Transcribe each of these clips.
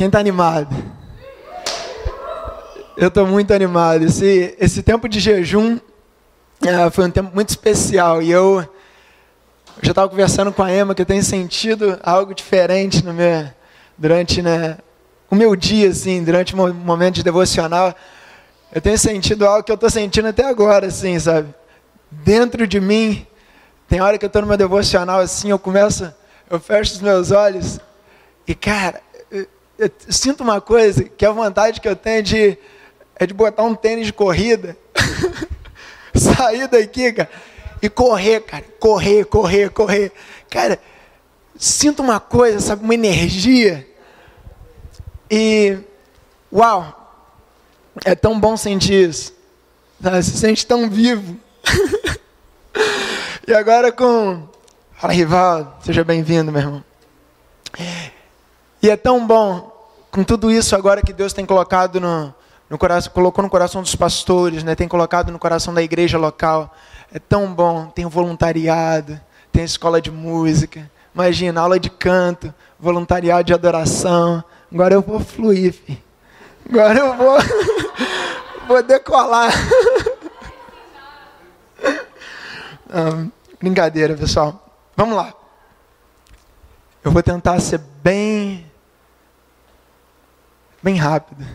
Quem está animado? Eu estou muito animado. Esse tempo de jejum foi um tempo muito especial. E eu já estava conversando com a Emma que eu tenho sentido algo diferente durante o meu dia, assim, durante o momento de devocional. Eu tenho sentido algo que eu estou sentindo até agora, assim, sabe? Dentro de mim, tem hora que eu estou no meu devocional, assim, eu fecho os meus olhos e, cara, eu sinto uma coisa, que a vontade que eu tenho é de botar um tênis de corrida, sair daqui, cara, e correr, cara, correr. Cara, sinto uma coisa, sabe, uma energia. E, uau, é tão bom sentir isso. Sabe? Se sente tão vivo. E agora Fala, Rivaldo, seja bem-vindo, meu irmão. E é tão bom, com tudo isso agora que Deus tem colocado no coração, colocou no coração dos pastores, né? Tem colocado no coração da igreja local. É tão bom, tem o voluntariado, tem a escola de música, imagina, aula de canto, voluntariado de adoração. Agora eu vou fluir, filho. Agora eu vou decolar. Brincadeira, pessoal. Vamos lá. Eu vou tentar ser bem rápido.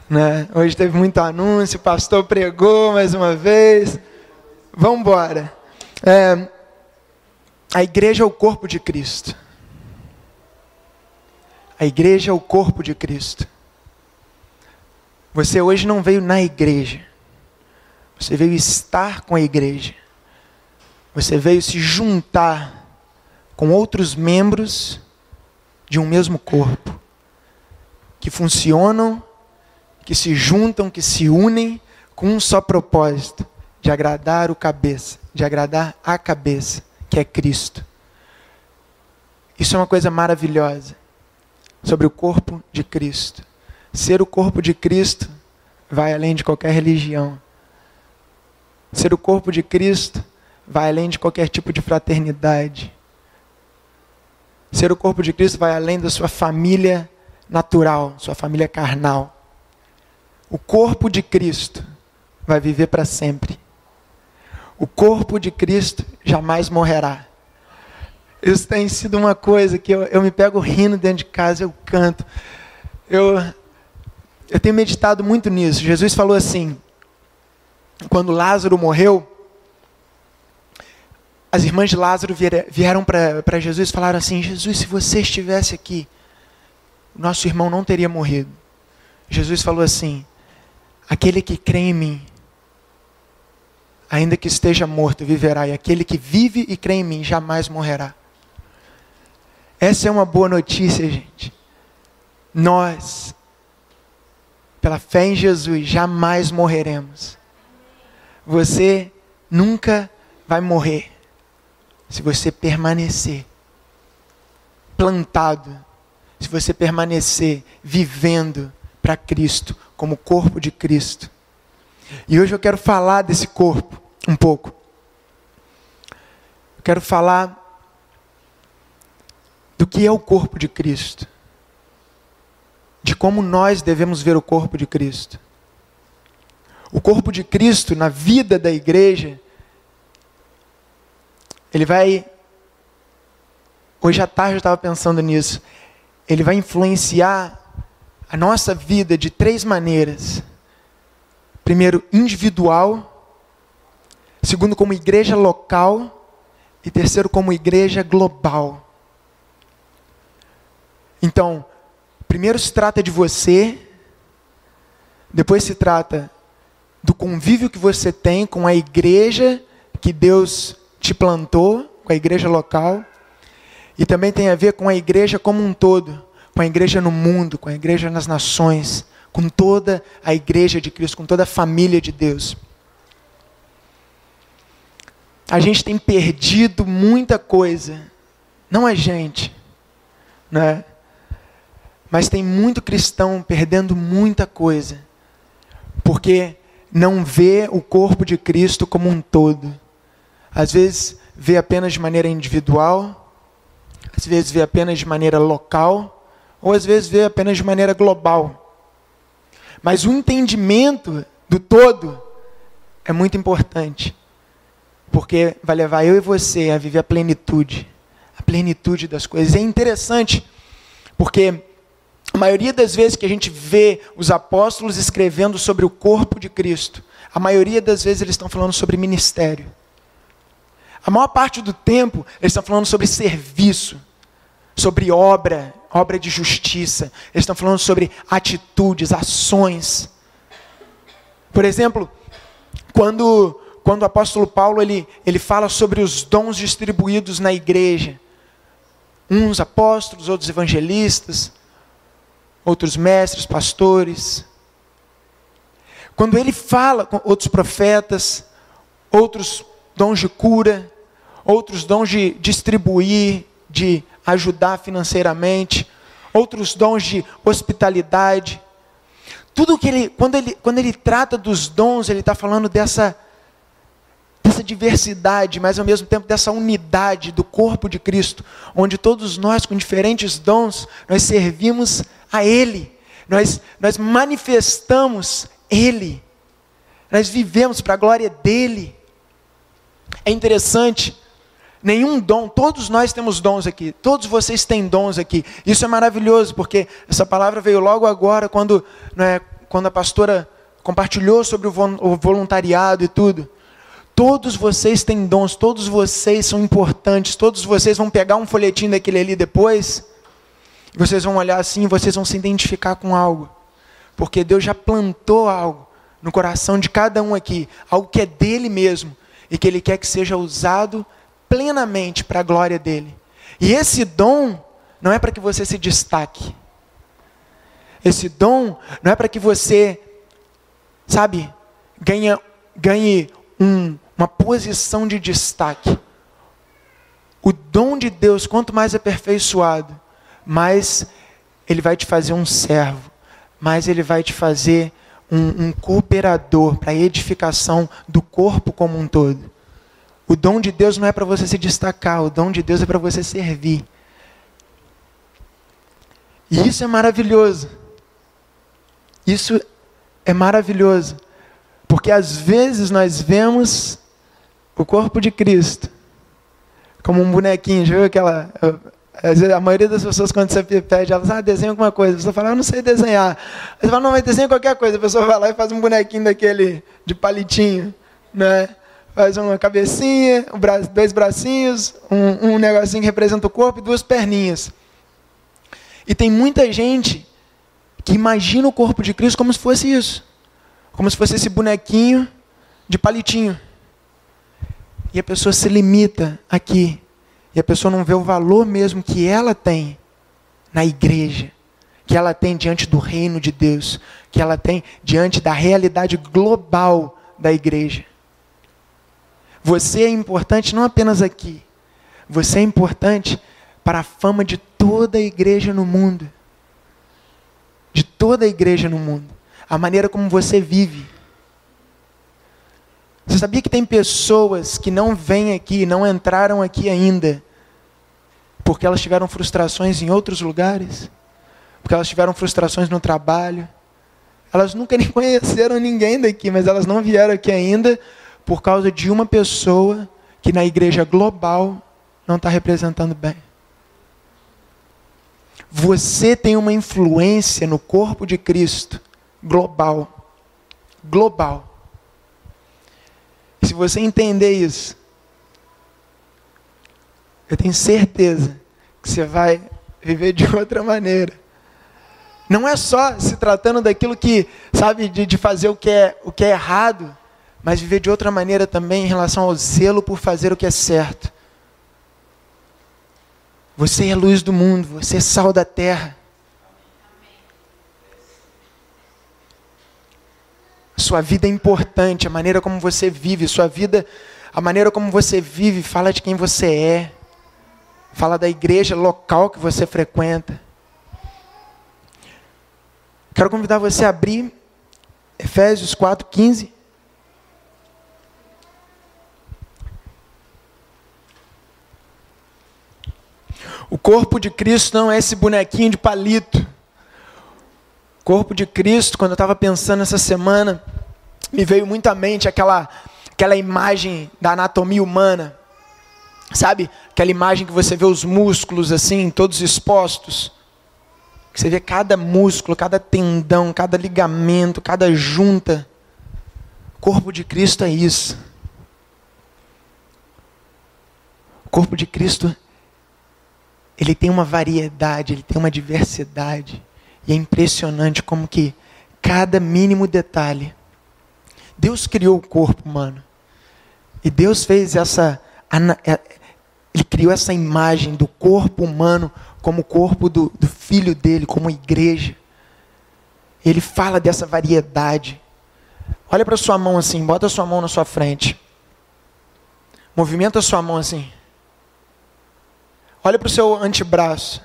Né? Hoje teve muito anúncio, o pastor pregou mais uma vez. Vamos embora. A igreja é o corpo de Cristo. A igreja é o corpo de Cristo. Você hoje não veio na igreja. Você veio estar com a igreja. Você veio se juntar com outros membros de um mesmo corpo, que funcionam, que se juntam, que se unem com um só propósito, de agradar o cabeça, de agradar a cabeça, que é Cristo. Isso é uma coisa maravilhosa sobre o corpo de Cristo. Ser o corpo de Cristo vai além de qualquer religião. Ser o corpo de Cristo vai além de qualquer tipo de fraternidade. Ser o corpo de Cristo vai além da sua família natural, sua família carnal. O corpo de Cristo vai viver para sempre. O corpo de Cristo jamais morrerá. Isso tem sido uma coisa que eu me pego rindo dentro de casa, eu canto. Eu tenho meditado muito nisso. Jesus falou assim, quando Lázaro morreu, as irmãs de Lázaro vieram para Jesus e falaram assim, Jesus, se você estivesse aqui, nosso irmão não teria morrido. Jesus falou assim, aquele que crê em mim, ainda que esteja morto, viverá. E aquele que vive e crê em mim, jamais morrerá. Essa é uma boa notícia, gente. Nós, pela fé em Jesus, jamais morreremos. Você nunca vai morrer se você permanecer plantado, se você permanecer vivendo para Cristo, como corpo de Cristo. E hoje eu quero falar desse corpo um pouco. Eu quero falar do que é o corpo de Cristo, de como nós devemos ver o corpo de Cristo. O corpo de Cristo na vida da igreja, ele vai, hoje à tarde eu estava pensando nisso, ele vai influenciar a nossa vida de 3 maneiras. Primeiro, individual. Segundo, como igreja local. E terceiro, como igreja global. Então, primeiro se trata de você. Depois se trata do convívio que você tem com a igreja que Deus te plantou, com a igreja local. E também tem a ver com a igreja como um todo, com a igreja no mundo, com a igreja nas nações, com toda a igreja de Cristo, com toda a família de Deus. A gente tem perdido muita coisa, não a gente, né? Mas tem muito cristão perdendo muita coisa, porque não vê o corpo de Cristo como um todo. Às vezes vê apenas de maneira individual, às vezes vê apenas de maneira local, ou às vezes vê apenas de maneira global. Mas o entendimento do todo é muito importante, porque vai levar eu e você a viver a plenitude das coisas. É interessante, porque a maioria das vezes que a gente vê os apóstolos escrevendo sobre o corpo de Cristo, a maioria das vezes eles estão falando sobre ministério. A maior parte do tempo eles estão falando sobre serviço, sobre obra de justiça. Eles estão falando sobre atitudes, ações. Por exemplo, quando o apóstolo Paulo ele fala sobre os dons distribuídos na igreja, uns apóstolos, outros evangelistas, outros mestres, pastores. Quando ele fala com outros profetas, outros dons de cura, outros dons de distribuir, de ajudar financeiramente, outros dons de hospitalidade. Tudo que quando ele trata dos dons, ele está falando dessa diversidade, mas ao mesmo tempo dessa unidade do corpo de Cristo, onde todos nós com diferentes dons, nós servimos a Ele, nós manifestamos Ele, nós vivemos para a glória dEle. É interessante, nenhum dom, todos nós temos dons aqui, todos vocês têm dons aqui, isso é maravilhoso, porque essa palavra veio logo agora, quando a pastora compartilhou sobre o voluntariado e tudo. Todos vocês têm dons, todos vocês são importantes, todos vocês vão pegar um folhetinho daquele ali depois, e vocês vão olhar assim, e vocês vão se identificar com algo, porque Deus já plantou algo no coração de cada um aqui, algo que é dele mesmo, e que Ele quer que seja usado plenamente para a glória dele. E esse dom não é para que você se destaque, esse dom não é para que você, ganhe uma posição de destaque. O dom de Deus, quanto mais aperfeiçoado, mais Ele vai te fazer um servo, mais Ele vai te fazer um cooperador para a edificação do corpo como um todo. O dom de Deus não é para você se destacar, o dom de Deus é para você servir. E isso é maravilhoso. Isso é maravilhoso. Porque às vezes nós vemos o corpo de Cristo como um bonequinho. Já viu aquela... A maioria das pessoas, quando você pede, elas desenha alguma coisa. A pessoa fala, eu não sei desenhar. Você fala, não, mas desenha qualquer coisa. A pessoa vai lá e faz um bonequinho daquele de palitinho, né? Faz uma cabecinha, dois bracinhos, um negocinho que representa o corpo e duas perninhas. E tem muita gente que imagina o corpo de Cristo como se fosse isso. Como se fosse esse bonequinho de palitinho. E a pessoa se limita aqui. E a pessoa não vê o valor mesmo que ela tem na igreja. Que ela tem diante do reino de Deus. Que ela tem diante da realidade global da igreja. Você é importante não apenas aqui. Você é importante para a fama de toda a igreja no mundo. De toda a igreja no mundo. A maneira como você vive. Você sabia que tem pessoas que não vêm aqui, não entraram aqui ainda, porque elas tiveram frustrações em outros lugares? Porque elas tiveram frustrações no trabalho? Elas nunca nem conheceram ninguém daqui, mas elas não vieram aqui ainda por causa de uma pessoa que na igreja global não está representando bem. Você tem uma influência no corpo de Cristo global. Global. Se você entender isso, eu tenho certeza que você vai viver de outra maneira. Não é só se tratando daquilo que, de fazer o que é errado, mas viver de outra maneira também em relação ao zelo por fazer o que é certo. Você é a luz do mundo, você é sal da terra. Sua vida é importante, a maneira como você vive, a maneira como você vive fala de quem você é. Fala da igreja local que você frequenta. Quero convidar você a abrir Efésios 4:15. O corpo de Cristo não é esse bonequinho de palito. O corpo de Cristo, quando eu estava pensando essa semana, me veio muito à mente aquela imagem da anatomia humana. Sabe? Aquela imagem que você vê os músculos assim, todos expostos. Que você vê cada músculo, cada tendão, cada ligamento, cada junta. O corpo de Cristo é isso. O corpo de Cristo, ele tem uma variedade, ele tem uma diversidade. E é impressionante como que cada mínimo detalhe. Deus criou o corpo humano. E Deus fez Ele criou essa imagem do corpo humano como o corpo do filho dele, como igreja. Ele fala dessa variedade. Olha para sua mão assim, bota a sua mão na sua frente. Movimenta a sua mão assim. Olha para o seu antebraço.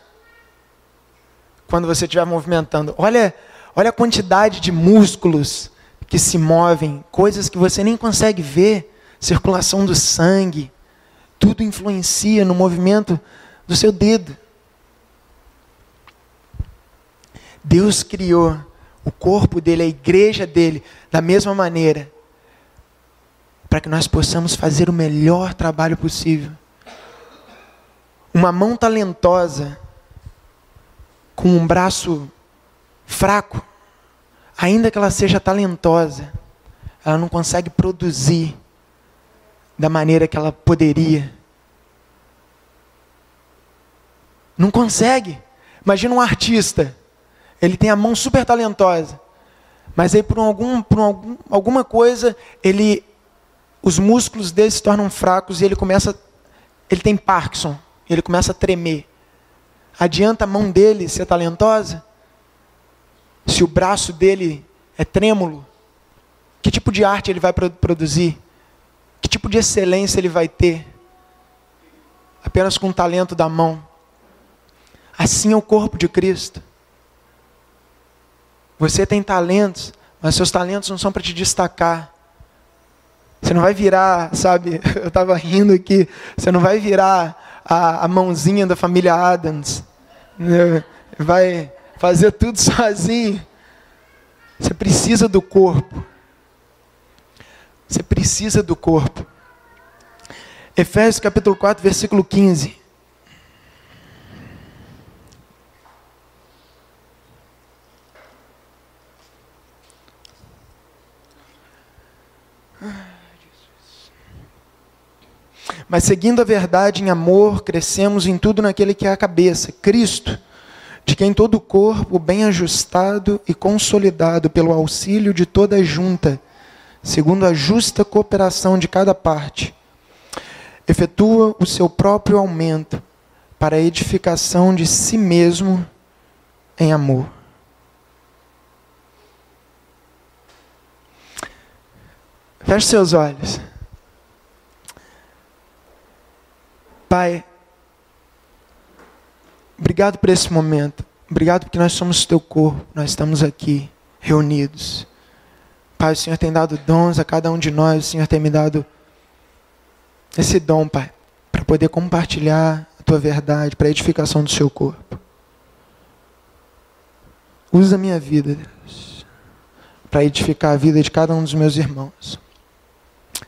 Quando você estiver movimentando. Olha a quantidade de músculos que se movem, coisas que você nem consegue ver. Circulação do sangue. Tudo influencia no movimento do seu dedo. Deus criou o corpo dele, a igreja dele, da mesma maneira, para que nós possamos fazer o melhor trabalho possível. Uma mão talentosa, com um braço fraco, ainda que ela seja talentosa, ela não consegue produzir da maneira que ela poderia. Não consegue. Imagina um artista. Ele tem a mão super talentosa. Mas aí por alguma coisa, os músculos dele se tornam fracos e ele tem Parkinson. Ele começa a tremer. Adianta a mão dele ser talentosa? Se o braço dele é trêmulo? Que tipo de arte ele vai produzir? Que tipo de excelência ele vai ter? Apenas com o talento da mão. Assim é o corpo de Cristo. Você tem talentos, mas seus talentos não são para te destacar. Você não vai virar, sabe? Eu estava rindo aqui. Você não vai virar a mãozinha da família Adams. Vai fazer tudo sozinho. Você precisa do corpo. Você precisa do corpo. Efésios capítulo 4, versículo 15. Mas seguindo a verdade em amor, crescemos em tudo naquele que é a cabeça, Cristo, de quem todo o corpo, bem ajustado e consolidado pelo auxílio de toda a junta, segundo a justa cooperação de cada parte, efetua o seu próprio aumento para a edificação de si mesmo em amor. Feche seus olhos. Pai, obrigado por esse momento. Obrigado porque nós somos teu corpo. Nós estamos aqui reunidos. Pai, o Senhor tem dado dons a cada um de nós. O Senhor tem me dado esse dom, Pai, para poder compartilhar a tua verdade, para a edificação do seu corpo. Usa a minha vida, Deus, para edificar a vida de cada um dos meus irmãos.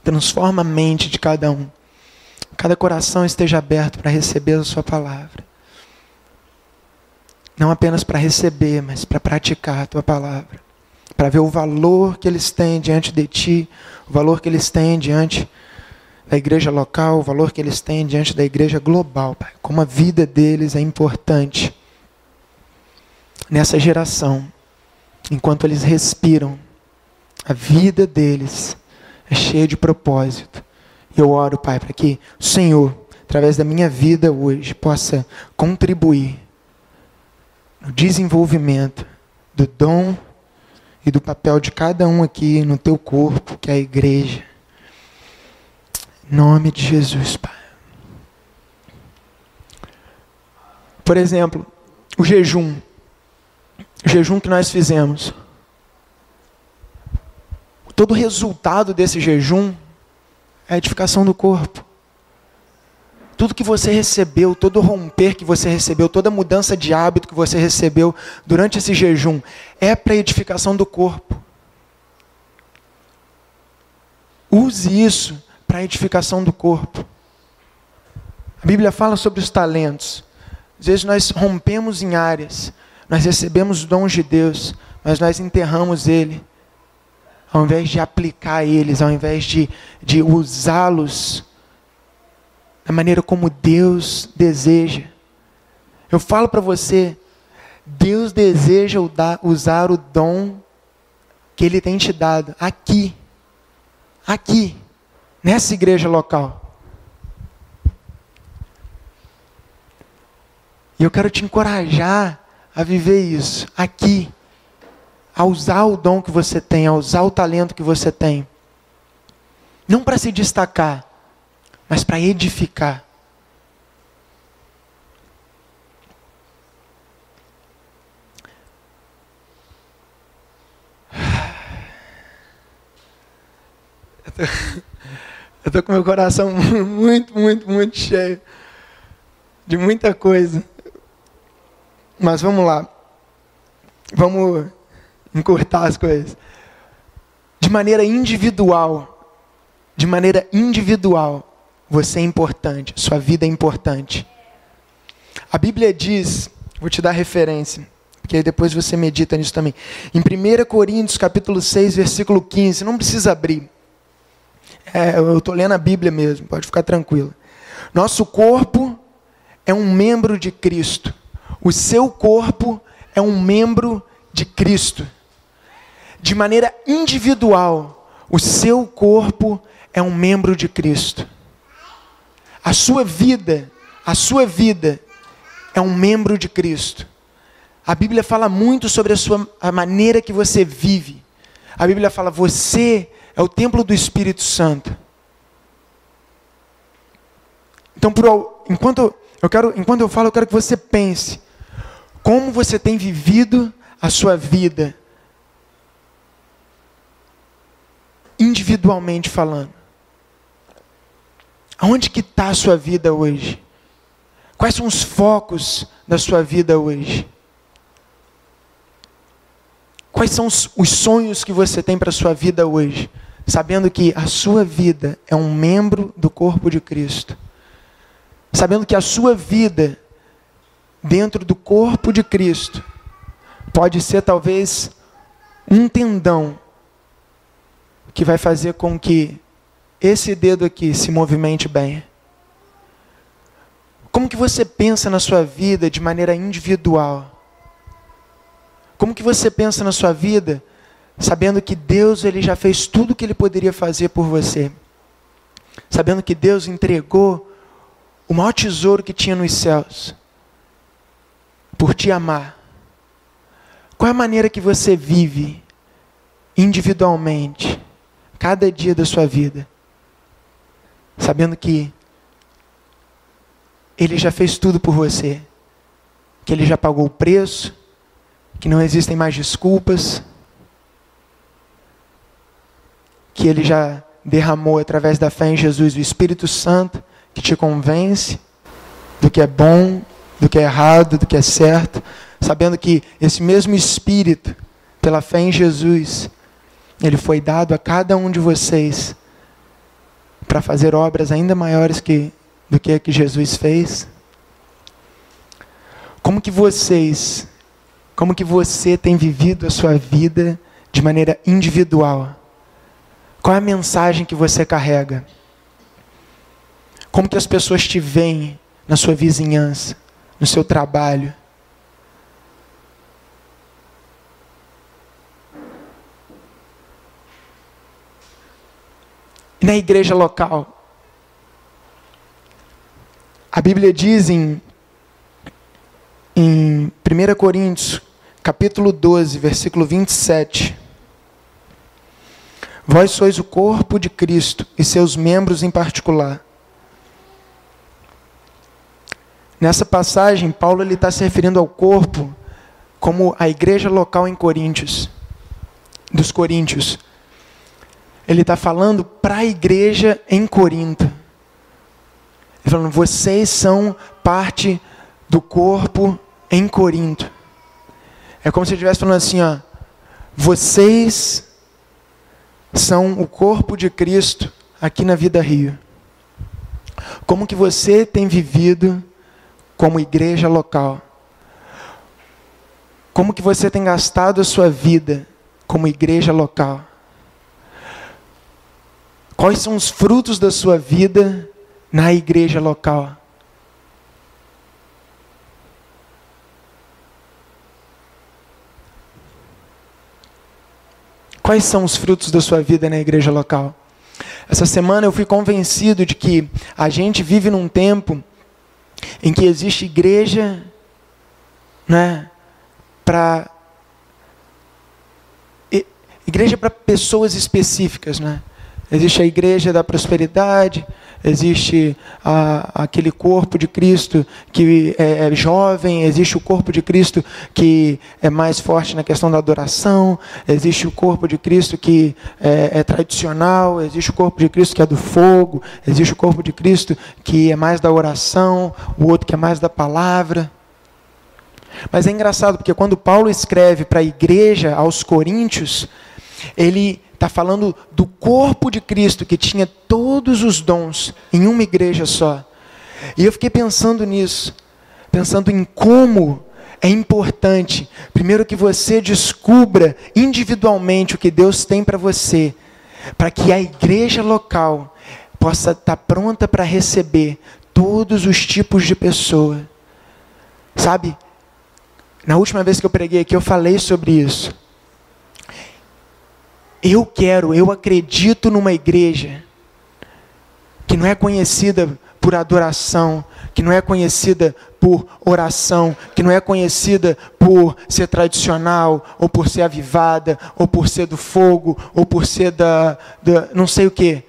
Transforma a mente de cada um. Cada coração esteja aberto para receber a sua palavra. Não apenas para receber, mas para praticar a tua palavra. Para ver o valor que eles têm diante de ti, o valor que eles têm diante da igreja local, o valor que eles têm diante da igreja global, Pai. Como a vida deles é importante nessa geração. Enquanto eles respiram, a vida deles é cheia de propósito. E eu oro, Pai, para que o Senhor, através da minha vida hoje, possa contribuir no desenvolvimento do dom e do papel de cada um aqui no teu corpo, que é a igreja. Em nome de Jesus, Pai. Por exemplo, o jejum que nós fizemos. Todo o resultado desse jejum é a edificação do corpo. Tudo que você recebeu, todo romper que você recebeu, toda mudança de hábito que você recebeu durante esse jejum, é para a edificação do corpo. Use isso para a edificação do corpo. A Bíblia fala sobre os talentos. Às vezes nós rompemos em áreas, nós recebemos os dons de Deus, mas nós enterramos ele, ao invés de aplicar eles, ao invés de usá-los da maneira como Deus deseja. Eu falo para você, Deus deseja usar o dom que Ele tem te dado aqui, nessa igreja local. E eu quero te encorajar a viver isso, aqui, a usar o dom que você tem, a usar o talento que você tem. Não para se destacar, mas para edificar. Eu tô com meu coração muito cheio de muita coisa. Mas vamos lá. Vamos encurtar as coisas. De maneira individual, você é importante, sua vida é importante. A Bíblia diz, vou te dar referência, porque aí depois você medita nisso também. Em 1 Coríntios, capítulo 6, versículo 15, não precisa abrir. Eu estou lendo a Bíblia mesmo, pode ficar tranquilo. Nosso corpo é um membro de Cristo. O seu corpo é um membro de Cristo. De maneira individual, o seu corpo é um membro de Cristo. A sua vida é um membro de Cristo. A Bíblia fala muito sobre a maneira que você vive. A Bíblia fala, você é o templo do Espírito Santo. Então, enquanto eu falo, eu quero que você pense como você tem vivido a sua vida, individualmente falando. Aonde que está a sua vida hoje? Quais são os focos da sua vida hoje? Quais são os sonhos que você tem para a sua vida hoje? Sabendo que a sua vida é um membro do corpo de Cristo. Sabendo que a sua vida, dentro do corpo de Cristo, pode ser talvez um tendão que vai fazer com que esse dedo aqui se movimente bem. Como que você pensa na sua vida de maneira individual? Como que você pensa na sua vida sabendo que Deus ele já fez tudo o que Ele poderia fazer por você? Sabendo que Deus entregou o maior tesouro que tinha nos céus por te amar. Qual é a maneira que você vive individualmente cada dia da sua vida? Sabendo que Ele já fez tudo por você. Que Ele já pagou o preço. Que não existem mais desculpas. Que Ele já derramou através da fé em Jesus o Espírito Santo que te convence do que é bom, do que é errado, do que é certo. Sabendo que esse mesmo Espírito, pela fé em Jesus, Ele foi dado a cada um de vocês para fazer obras ainda maiores do que a que Jesus fez. Como que você tem vivido a sua vida de maneira individual? Qual é a mensagem que você carrega? Como que as pessoas te veem na sua vizinhança, no seu trabalho? E na igreja local? A Bíblia diz em 1 Coríntios, capítulo 12, versículo 27. Vós sois o corpo de Cristo e seus membros em particular. Nessa passagem, Paulo está se referindo ao corpo como a igreja local em Coríntios, dos coríntios. Ele está falando para a igreja em Corinto. Ele falando, vocês são parte do corpo em Corinto. É como se ele estivesse falando assim, ó, vocês são o corpo de Cristo aqui na Vida Rio. Como que você tem vivido como igreja local? Como que você tem gastado a sua vida como igreja local? Quais são os frutos da sua vida na igreja local? Quais são os frutos da sua vida na igreja local? Essa semana eu fui convencido de que a gente vive num tempo em que existe igreja, né, para pessoas específicas, né? Existe a igreja da prosperidade, existe aquele corpo de Cristo que é jovem, existe o corpo de Cristo que é mais forte na questão da adoração, existe o corpo de Cristo que é tradicional, existe o corpo de Cristo que é do fogo, existe o corpo de Cristo que é mais da oração, o outro que é mais da palavra. Mas é engraçado, porque quando Paulo escreve para a igreja, aos Coríntios, ele está falando do corpo de Cristo, que tinha todos os dons em uma igreja só. E eu fiquei pensando nisso, pensando em como é importante, primeiro que você descubra individualmente o que Deus tem para você, para que a igreja local possa estar pronta para receber todos os tipos de pessoa. Sabe, na última vez que eu preguei aqui, eu falei sobre isso. Eu acredito numa igreja que não é conhecida por adoração, que não é conhecida por oração, que não é conhecida por ser tradicional, ou por ser avivada, ou por ser do fogo, ou por ser da não sei o quê.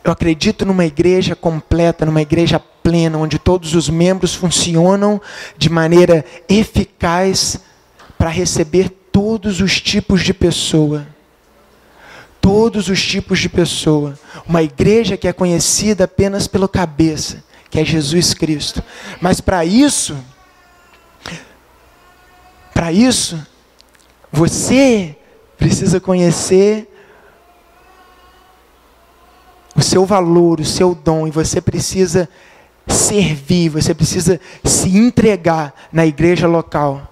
Eu acredito numa igreja completa, numa igreja plena, onde todos os membros funcionam de maneira eficaz para receber todos os tipos de pessoa. Todos os tipos de pessoa. Uma igreja que é conhecida apenas pelo cabeça, que é Jesus Cristo. Mas para isso, você precisa conhecer o seu valor, o seu dom, e você precisa servir, você precisa se entregar na igreja local.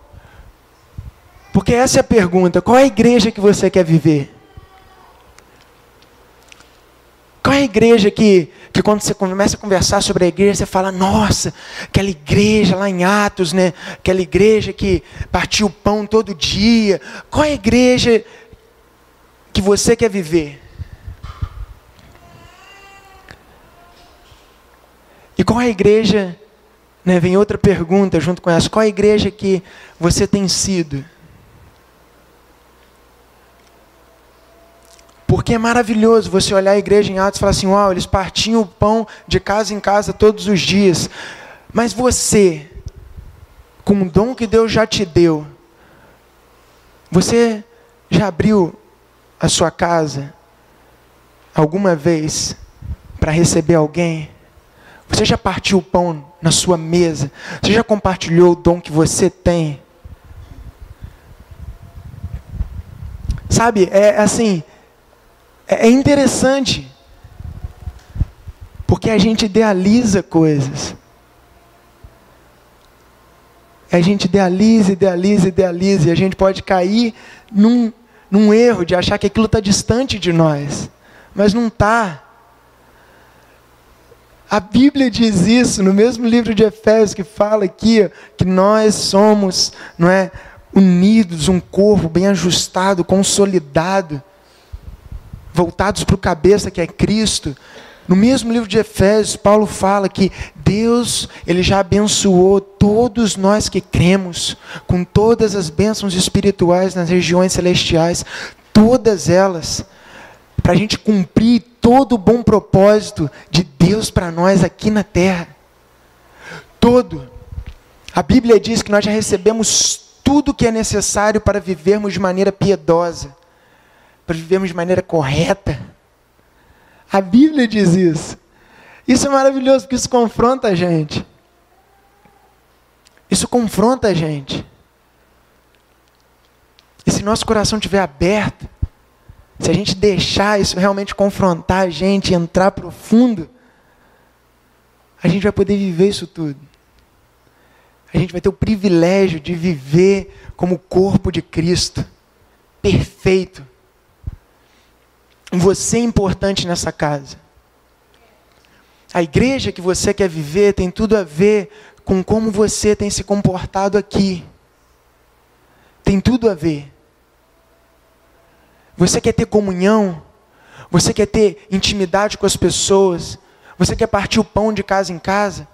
Porque essa é a pergunta, qual é a igreja que você quer viver? Qual é a igreja que quando você começa a conversar sobre a igreja, você fala, nossa, aquela igreja lá em Atos, né? Aquela igreja que partia o pão todo dia. Qual é a igreja que você quer viver? E qual é a igreja, né, vem outra pergunta junto com essa, qual é a igreja que você tem sido? Porque é maravilhoso você olhar a igreja em Atos e falar assim, uau, eles partiam o pão de casa em casa todos os dias. Mas você, com o dom que Deus já te deu, você já abriu a sua casa alguma vez para receber alguém? Você já partiu o pão na sua mesa? Você já compartilhou o dom que você tem? Sabe, é interessante, porque a gente idealiza coisas. A gente idealiza, e a gente pode cair num erro de achar que aquilo está distante de nós. Mas não está. A Bíblia diz isso no mesmo livro de Efésios, que fala aqui que nós somos, não é, unidos, um corpo bem ajustado, consolidado, voltados para o cabeça que é Cristo. No mesmo livro de Efésios, Paulo fala que Deus, Ele já abençoou todos nós que cremos, com todas as bênçãos espirituais nas regiões celestiais, todas elas, para a gente cumprir todo o bom propósito de Deus para nós aqui na terra. Todo. A Bíblia diz que nós já recebemos tudo que é necessário para vivermos de maneira piedosa, para vivermos de maneira correta. A Bíblia diz isso. Isso é maravilhoso, porque isso confronta a gente. Isso confronta a gente. E se nosso coração estiver aberto, se a gente deixar isso realmente confrontar a gente, entrar profundo, a gente vai poder viver isso tudo. A gente vai ter o privilégio de viver como o corpo de Cristo, perfeito. Você é importante nessa casa. A igreja que você quer viver tem tudo a ver com como você tem se comportado aqui. Tem tudo a ver. Você quer ter comunhão? Você quer ter intimidade com as pessoas? Você quer partir o pão de casa em casa?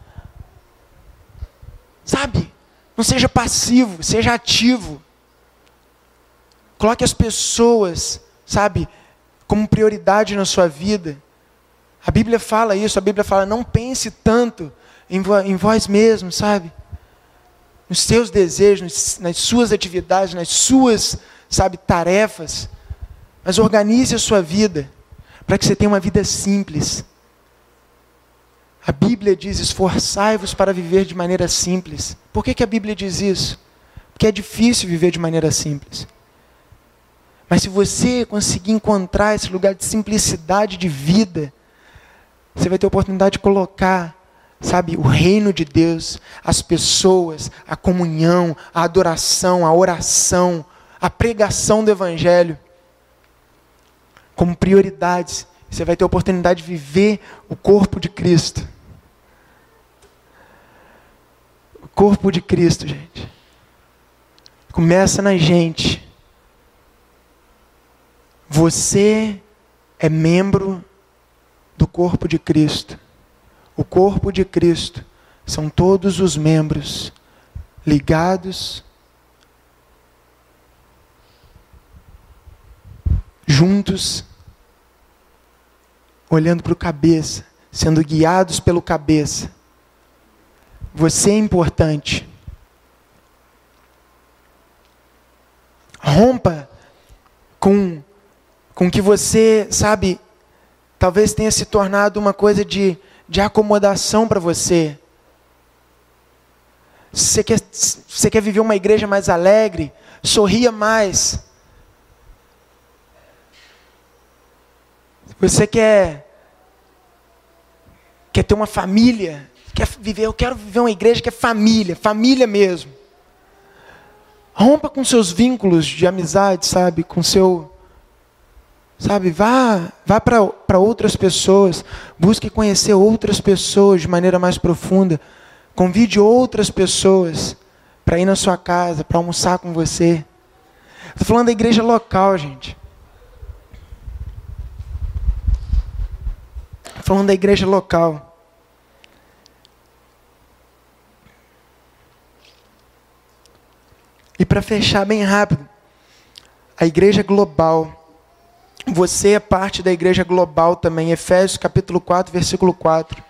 Sabe? Não seja passivo, seja ativo. Coloque as pessoas, sabe, como prioridade na sua vida. A Bíblia fala isso, a Bíblia fala, não pense tanto em vós mesmos, sabe? Nos seus desejos, nas suas atividades, nas suas, sabe, tarefas. Mas organize a sua vida, para que você tenha uma vida simples. A Bíblia diz, esforçai-vos para viver de maneira simples. Por que a Bíblia diz isso? Porque é difícil viver de maneira simples. Mas se você conseguir encontrar esse lugar de simplicidade de vida, você vai ter a oportunidade de colocar, sabe, o reino de Deus, as pessoas, a comunhão, a adoração, a oração, a pregação do Evangelho, como prioridades. Você vai ter a oportunidade de viver o corpo de Cristo. O corpo de Cristo, gente. Começa na gente. Você é membro do corpo de Cristo. O corpo de Cristo são todos os membros ligados, juntos, olhando para o cabeça, sendo guiados pelo cabeça. Você é importante. Rompa com que você, sabe, talvez tenha se tornado uma coisa de acomodação para você. Se você quer viver uma igreja mais alegre, sorria mais. Você quer ter uma família, eu quero viver uma igreja que é família mesmo. Rompa com seus vínculos de amizade, sabe, vá para outras pessoas, busque conhecer outras pessoas de maneira mais profunda, convide outras pessoas para ir na sua casa, para almoçar com você. Estou falando da igreja local, gente. Estou falando da igreja local. E para fechar bem rápido, a igreja global. Você é parte da igreja global também. Efésios capítulo 4, versículo 4.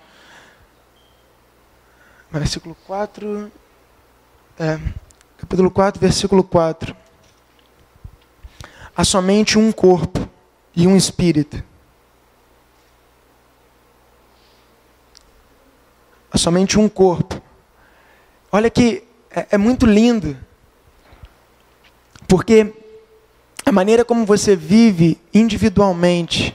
Versículo 4. Capítulo 4, versículo 4. Há somente um corpo e um espírito. Há somente um corpo. Olha que é muito lindo. Porque a maneira como você vive individualmente,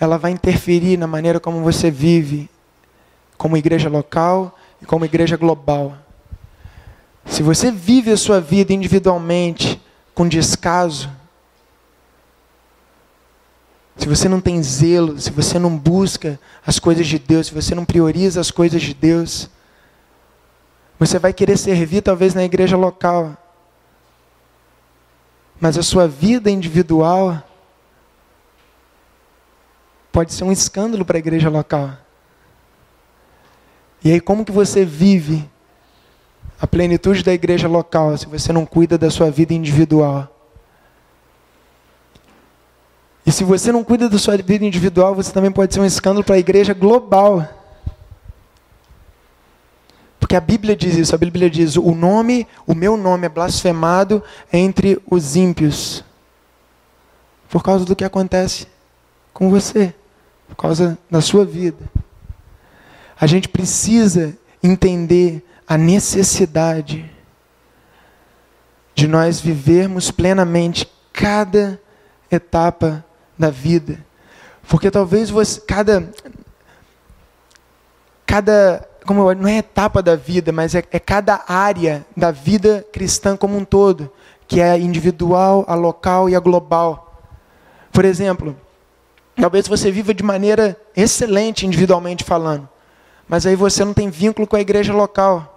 ela vai interferir na maneira como você vive como igreja local e como igreja global. Se você vive a sua vida individualmente com descaso, se você não tem zelo, se você não busca as coisas de Deus, se você não prioriza as coisas de Deus, você vai querer servir talvez na igreja local, mas a sua vida individual pode ser um escândalo para a igreja local. E aí como que você vive a plenitude da igreja local se você não cuida da sua vida individual? E se você não cuida da sua vida individual, você também pode ser um escândalo para a igreja global. Porque a Bíblia diz isso, a Bíblia diz, o meu nome é blasfemado entre os ímpios. Por causa do que acontece com você, por causa da sua vida. A gente precisa entender a necessidade de nós vivermos plenamente cada etapa da vida. Porque talvez você, não é etapa da vida, mas é cada área da vida cristã como um todo, que é a individual, a local e a global. Por exemplo, talvez você viva de maneira excelente individualmente falando, mas aí você não tem vínculo com a igreja local.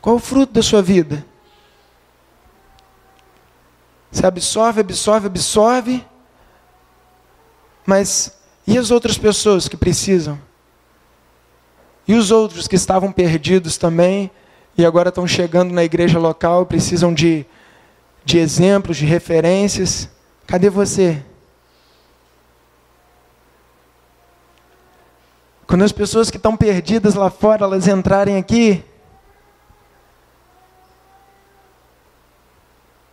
Qual é o fruto da sua vida? Você absorve, mas e as outras pessoas que precisam? E os outros que estavam perdidos também e agora estão chegando na igreja local, precisam de exemplos, de referências? Cadê você? Quando as pessoas que estão perdidas lá fora, elas entrarem aqui,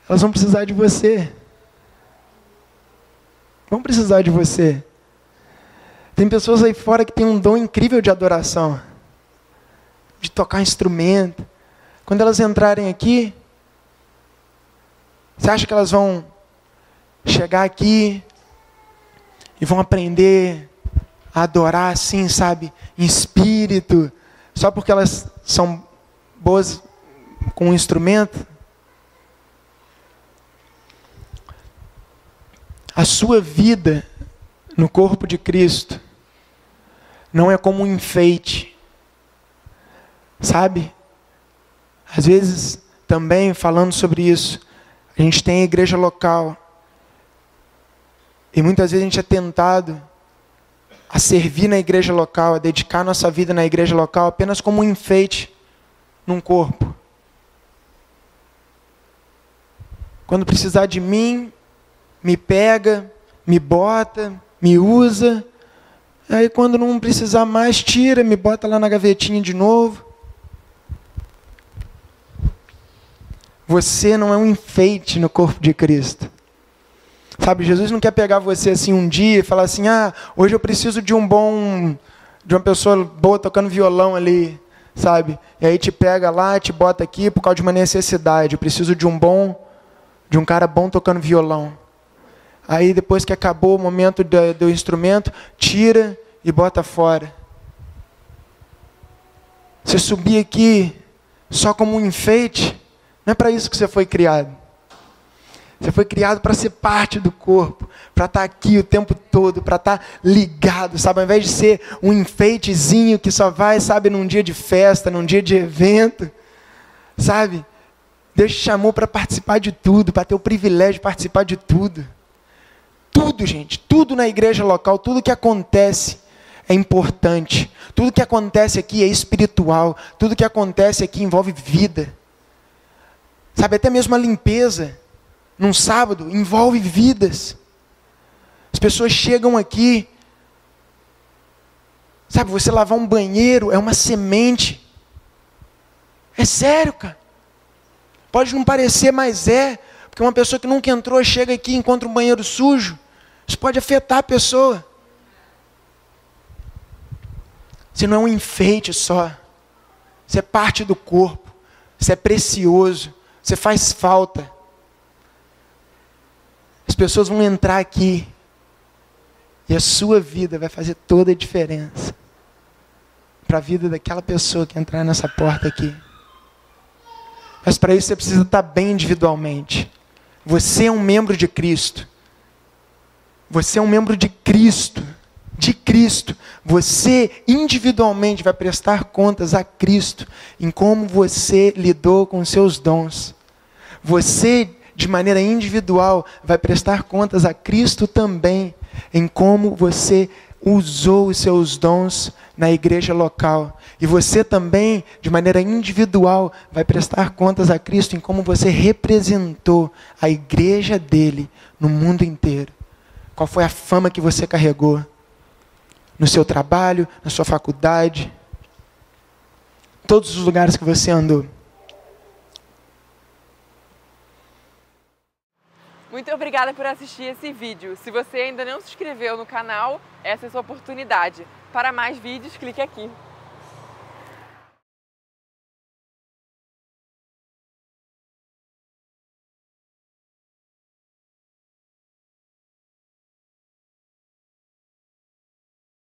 elas vão precisar de você. Vão precisar de você. Tem pessoas aí fora que têm um dom incrível de adoração, de tocar instrumento. Quando elas entrarem aqui, você acha que elas vão chegar aqui e vão aprender a adorar assim, sabe, em espírito, só porque elas são boas com um instrumento? A sua vida no corpo de Cristo não é como um enfeite, sabe? Às vezes, também falando sobre isso, a gente tem a igreja local e muitas vezes a gente é tentado a servir na igreja local, a dedicar nossa vida na igreja local apenas como um enfeite num corpo. Quando precisar de mim, me pega, me bota, me usa. Aí quando não precisar mais, tira, me bota lá na gavetinha de novo. Você não é um enfeite no corpo de Cristo. Sabe, Jesus não quer pegar você assim um dia e falar assim, hoje eu preciso de uma pessoa boa tocando violão ali, sabe? E aí te pega lá, te bota aqui por causa de uma necessidade. Eu preciso de um cara bom tocando violão. Aí depois que acabou o momento do instrumento, tira e bota fora. Você subir aqui só como um enfeite, não é para isso que você foi criado. Você foi criado para ser parte do corpo, para estar aqui o tempo todo, para estar ligado, sabe? Ao invés de ser um enfeitezinho que só vai, sabe, num dia de festa, num dia de evento, sabe? Deus te chamou para participar de tudo, para ter o privilégio de participar de tudo. Tudo, gente, tudo na igreja local, tudo que acontece é importante. Tudo que acontece aqui é espiritual. Tudo que acontece aqui envolve vida. Sabe, até mesmo a limpeza, num sábado, envolve vidas. As pessoas chegam aqui, sabe, você lavar um banheiro é uma semente. É sério, cara. Pode não parecer, mas porque uma pessoa que nunca entrou chega aqui e encontra um banheiro sujo. Isso pode afetar a pessoa. Você não é um enfeite só. Você é parte do corpo. Você é precioso. Você faz falta. As pessoas vão entrar aqui e a sua vida vai fazer toda a diferença para a vida daquela pessoa que entrar nessa porta aqui. Mas para isso você precisa estar bem individualmente. Você é um membro de Cristo. Você é um membro de Cristo. De Cristo. Você individualmente vai prestar contas a Cristo em como você lidou com os seus dons. Você, de maneira individual, vai prestar contas a Cristo também em como você usou os seus dons na igreja local. E você também, de maneira individual, vai prestar contas a Cristo em como você representou a igreja dele no mundo inteiro. Qual foi a fama que você carregou no seu trabalho, na sua faculdade, todos os lugares que você andou. Muito obrigada por assistir esse vídeo. Se você ainda não se inscreveu no canal, essa é a sua oportunidade. Para mais vídeos, clique aqui.